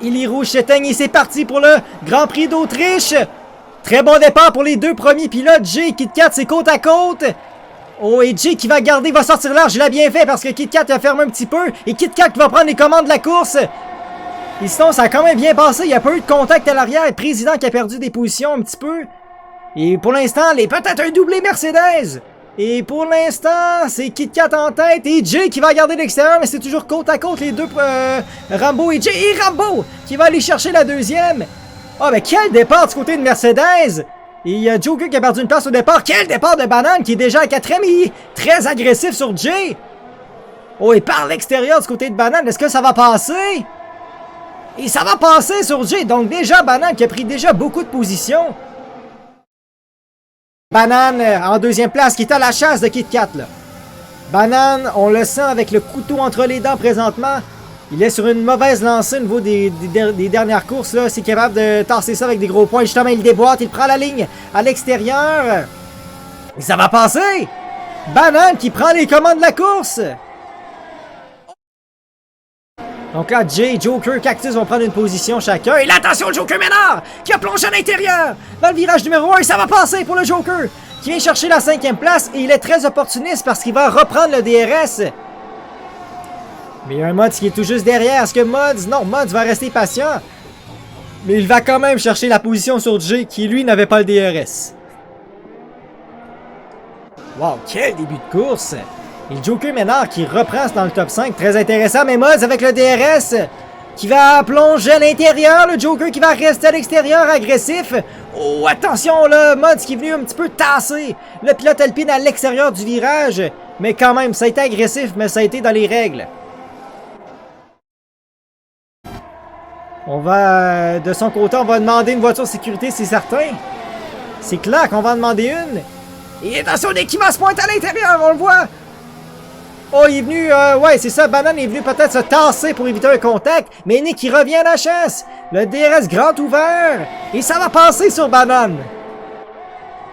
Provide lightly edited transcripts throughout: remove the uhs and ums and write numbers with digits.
Et les rouges s'éteignent et c'est parti pour le Grand Prix d'Autriche. Très bon départ pour les deux premiers pilotes. Jay et Kit Kat, c'est côte à côte. Oh, et Jay qui va garder, va sortir large. Il a bien fait parce que Kit Kat a fermé un petit peu. Et Kit Kat qui va prendre les commandes de la course. Et sinon, ça a quand même bien passé. Il n'y a pas eu de contact à l'arrière. Le président qui a perdu des positions un petit peu. Et pour l'instant, peut-être un doublé Mercedes. Et pour l'instant, c'est Kit Kat en tête. Et Jay qui va garder l'extérieur. Mais c'est toujours côte à côte les deux. Rambo et Jay. Et Rambo qui va aller chercher la deuxième. Ah, mais quel départ du côté de Mercedes! Et il y a Joker qui a perdu une place au départ. Quel départ de Banane qui est déjà à 4ème et très agressif sur Jay. Oh, et par l'extérieur du côté de Banane, est-ce que ça va passer? Et ça va passer sur Jay. Donc déjà, Banane qui a pris déjà beaucoup de positions. Banane en deuxième place qui est à la chasse de Kit Kat, là. Banane, on le sent avec le couteau entre les dents présentement. Il est sur une mauvaise lancée au niveau des dernières courses. Là, c'est capable de tasser ça avec des gros points. Justement, il déboîte, il prend la ligne à l'extérieur. Et ça va passer! Banane qui prend les commandes de la course! Donc là, Jay, Joker, Cactus vont prendre une position chacun. Et là, attention, Joker Ménard qui a plongé à l'intérieur dans le virage numéro 1. Ça va passer pour le Joker qui vient chercher la 5e place. Et il est très opportuniste parce qu'il va reprendre le DRS. Mais il y a un Mods qui est tout juste derrière. Est-ce que Mods... Non, Mods va rester patient. Mais il va quand même chercher la position sur Jay qui, lui, n'avait pas le DRS. Wow, quel début de course! Et le Joker Ménard qui reprend dans le top 5. Très intéressant, mais Mods avec le DRS qui va plonger à l'intérieur. Le Joker qui va rester à l'extérieur, agressif. Oh, attention là, Mods qui est venu un petit peu tasser le pilote alpine à l'extérieur du virage. Mais quand même, ça a été agressif, mais ça a été dans les règles. On va, de son côté, on va demander une voiture de sécurité, c'est certain. C'est clair qu'on va en demander une. Et attention, Nick qui va se pointer à l'intérieur, on le voit. Oh, il est venu, ouais, c'est ça, Banane est venu peut-être se tasser pour éviter un contact. Mais Nick, il revient à la chasse. Le DRS grand ouvert. Et ça va passer sur Banane.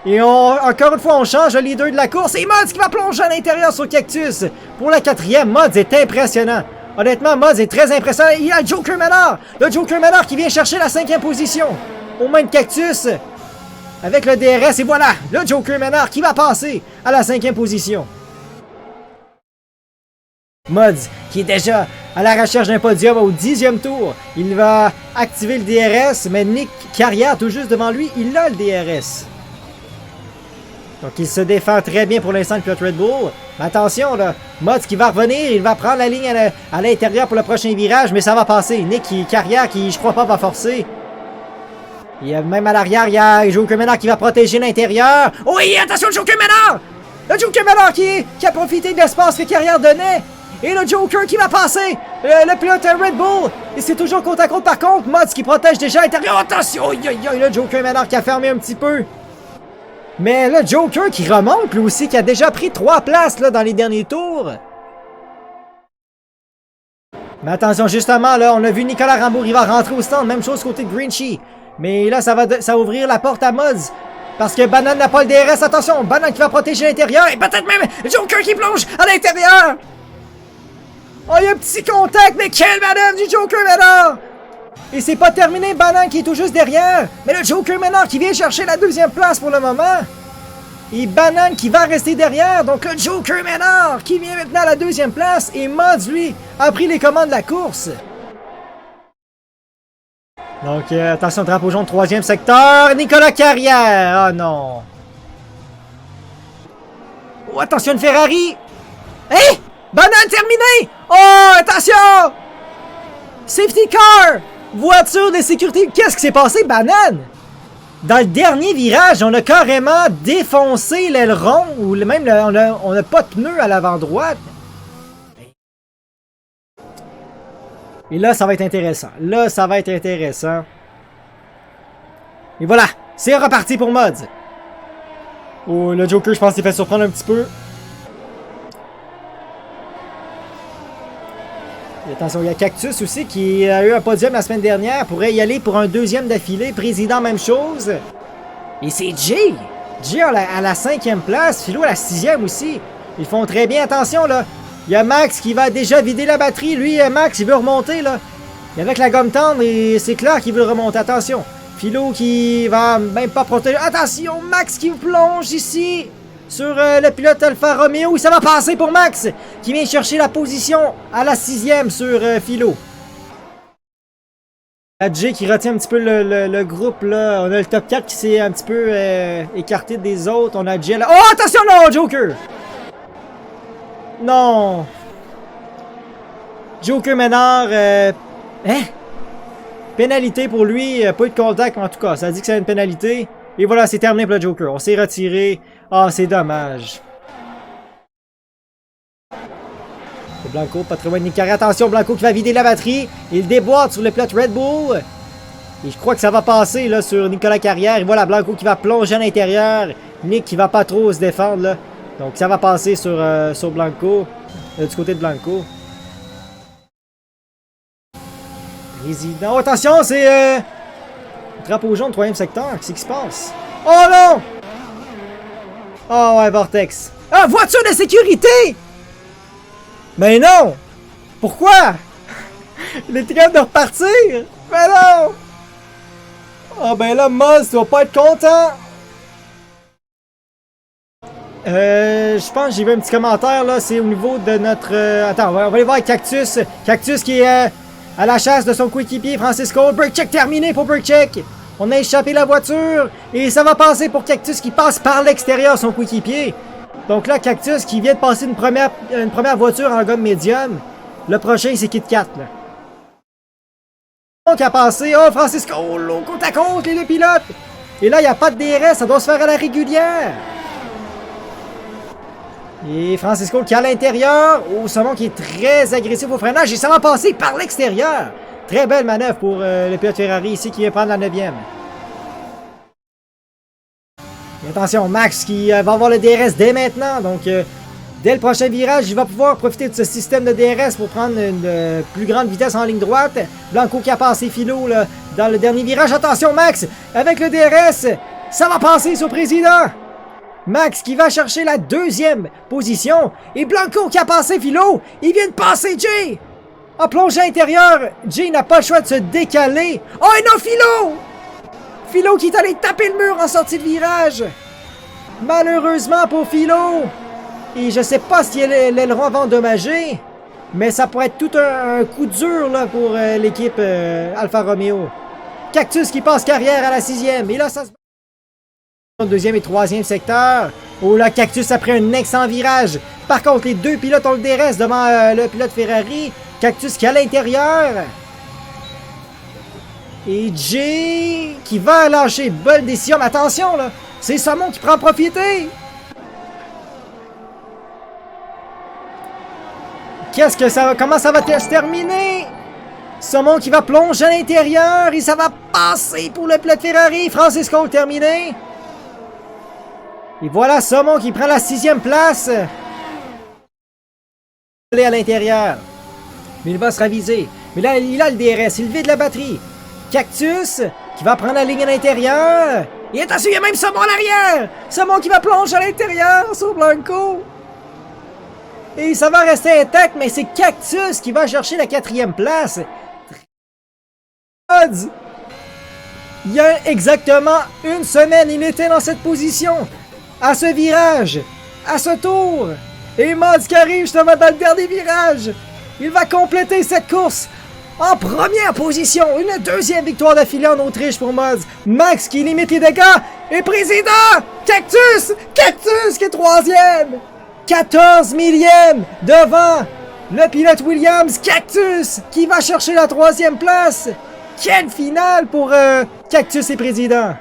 Et encore une fois, on change le leader de la course. Et Mods qui va plonger à l'intérieur sur Cactus. Pour la 4e, Mods est impressionnant. Honnêtement, Mods est très impressionnant. Il y a Joker Ménard. Le Joker Ménard qui vient chercher la 5e position. Aux mains de Cactus. Avec le DRS. Et voilà, le Joker Ménard qui va passer à la 5e position. Mods qui est déjà à la recherche d'un podium au 10e tour. Il va activer le DRS. Mais Nick Carrière, tout juste devant lui, il a le DRS. Donc il se défend très bien pour l'instant le pilote Red Bull. Mais attention là, Mods qui va revenir, il va prendre la ligne à l'intérieur pour le prochain virage, mais ça va passer. Nick Carrière qui, je crois pas, va forcer. Il y a même à l'arrière, il y a Joker Ménard qui va protéger l'intérieur. Oh oui, attention le Joker Ménard! Le Joker Ménard qui a profité de l'espace que Carrière donnait. Et le Joker qui va passer le pilote Red Bull. Et c'est toujours côte à côte par contre. Mods qui protège déjà l'intérieur. Attention, le Joker Ménard qui a fermé un petit peu. Mais le Joker qui remonte, lui aussi, qui a déjà pris 3 places là, dans les derniers tours. Mais attention, justement, là, on a vu Nicolas Rambourg, il va rentrer au stand. Même chose côté de Grinchy. Mais là, ça va ouvrir la porte à Mods. Parce que Banane n'a pas le DRS. Attention, Banane qui va protéger l'intérieur. Et peut-être même Joker qui plonge à l'intérieur. Oh, il y a un petit contact. Mais quelle manœuvre du Joker Ménard! Et c'est pas terminé, Banane qui est tout juste derrière. Mais le Joker Ménard qui vient chercher la 2e place pour le moment. Et Banane qui va rester derrière. Donc le Joker Ménard qui vient maintenant à la 2e place. Et Mods, lui, a pris les commandes de la course. Donc attention, drapeau jaune, 3e secteur. Nicolas Carrière. Oh non. Oh, attention, une Ferrari. Hé! Banane terminé. Oh, attention! Safety car! Voiture de sécurité. Qu'est-ce qui s'est passé, Banane? Dans le dernier virage, on a carrément défoncé l'aileron. Ou même, on n'a pas de pneu à l'avant droite. Et là, ça va être intéressant. Là, ça va être intéressant. Et voilà, c'est reparti pour Mods. Oh, le Joker, je pense qu'il fait surprendre un petit peu. Et attention, il y a Cactus aussi qui a eu un podium la semaine dernière. Pourrait y aller pour un 2e d'affilée. Président, même chose. Et c'est Jay. Jay à la 5e place. Philo à la 6e aussi. Ils font très bien. Attention, là. Il y a Max qui va déjà vider la batterie. Lui, Max, il veut remonter, là. Et avec la gomme tendre, et c'est clair qu'il veut le remonter. Attention. Philo qui va même pas protéger. Attention, Max qui plonge ici sur le pilote Alfa Romeo. Ça va passer pour Max qui vient chercher la position à la 6e sur Philo. La J qui retient un petit peu le groupe là. On a le top 4 qui s'est un petit peu écarté des autres. On a J là. Oh, attention, non, Joker! Non! Joker Ménard. Hein? Pénalité pour lui. Pas eu de contact, en tout cas. Ça dit que c'est une pénalité. Et voilà, c'est terminé pour le Joker. On s'est retiré. Ah, c'est dommage. Blanco, pas très loin de Nicari. Attention, Blanco qui va vider la batterie. Il déboîte sur le pilote Red Bull. Et je crois que ça va passer là sur Nicolas Carrière. Et voilà, Blanco qui va plonger à l'intérieur. Nick qui va pas trop se défendre là. Donc ça va passer sur Blanco. Du côté de Blanco. Président. Oh, attention, c'est drapeau jaune, 3e secteur. Qu'est-ce qui se passe? Oh non! Oh ouais, Vortex. Ah, voiture de sécurité! Mais non! Pourquoi? Il est train de repartir! Mais non! Ah ben là, Moz, tu vas pas être content! Je pense que j'ai vu un petit commentaire là, c'est au niveau de notre... Attends, on va aller voir Cactus. Cactus qui est à la chasse de son coéquipier, Francisco. Break check terminé pour break check! On a échappé la voiture et ça va passer pour Cactus qui passe par l'extérieur son coéquipier. Donc là, Cactus qui vient de passer une première voiture en gomme médium. Le prochain, c'est Kit Kat. Là. Donc, a passé. Oh, Francisco, côte à côte, les deux pilotes. Et là, il n'y a pas de DRS, ça doit se faire à la régulière. Et Francisco qui est à l'intérieur. Oh, Saumon qui est très agressif au freinage. Et ça va passer par l'extérieur. Très belle manœuvre pour le pilote Ferrari ici qui vient prendre la 9e. Et attention, Max qui va avoir le DRS dès maintenant. Donc, dès le prochain virage, il va pouvoir profiter de ce système de DRS pour prendre une plus grande vitesse en ligne droite. Blanco qui a passé Philo là, dans le dernier virage. Attention, Max, avec le DRS, ça va passer sur président. Max qui va chercher la 2e position. Et Blanco qui a passé Philo, il vient de passer Jay. En plongée intérieure, Jay n'a pas le choix de se décaler. Oh, et non, Philo! Philo qui est allé taper le mur en sortie de virage. Malheureusement pour Philo. Et je sais pas si l'aileron va endommager. Mais ça pourrait être tout un coup dur là, pour l'équipe Alfa Romeo. Cactus qui passe carrière à la 6e. Et là, ça se... 2e et 3e secteur. Oh là, Cactus a pris un excellent virage. Par contre, les deux pilotes ont le DRS devant le pilote Ferrari. Cactus qui est à l'intérieur. Et Jay qui va lâcher. Bonne décision. Mais attention, là. C'est Saumon qui prend profiter. Qu'est-ce que ça va... Comment ça va se terminer? Saumon qui va plonger à l'intérieur. Et ça va passer pour le pilote Ferrari. Francisco terminé. Et voilà Saumon qui prend la 6e place. Aller à l'intérieur. Mais il va se raviser. Mais là, il a le DRS. Il vide la batterie. Cactus qui va prendre la ligne à l'intérieur. Et attention, il y a même Saumon à l'arrière. Saumon qui va plonger à l'intérieur sur Blanco. Et ça va rester intact, mais c'est Cactus qui va chercher la 4e place. Il y a exactement une semaine, il était dans cette position. À ce virage. À ce tour. Et Mods qui arrive justement dans le dernier virage. Il va compléter cette course en première position. Une 2e victoire d'affilée en Autriche pour Mods. Max qui limite les dégâts. Et président, Cactus. Cactus qui est 3e. 14 millième devant le pilote Williams. Cactus qui va chercher la 3e place. Quelle finale pour Cactus et président.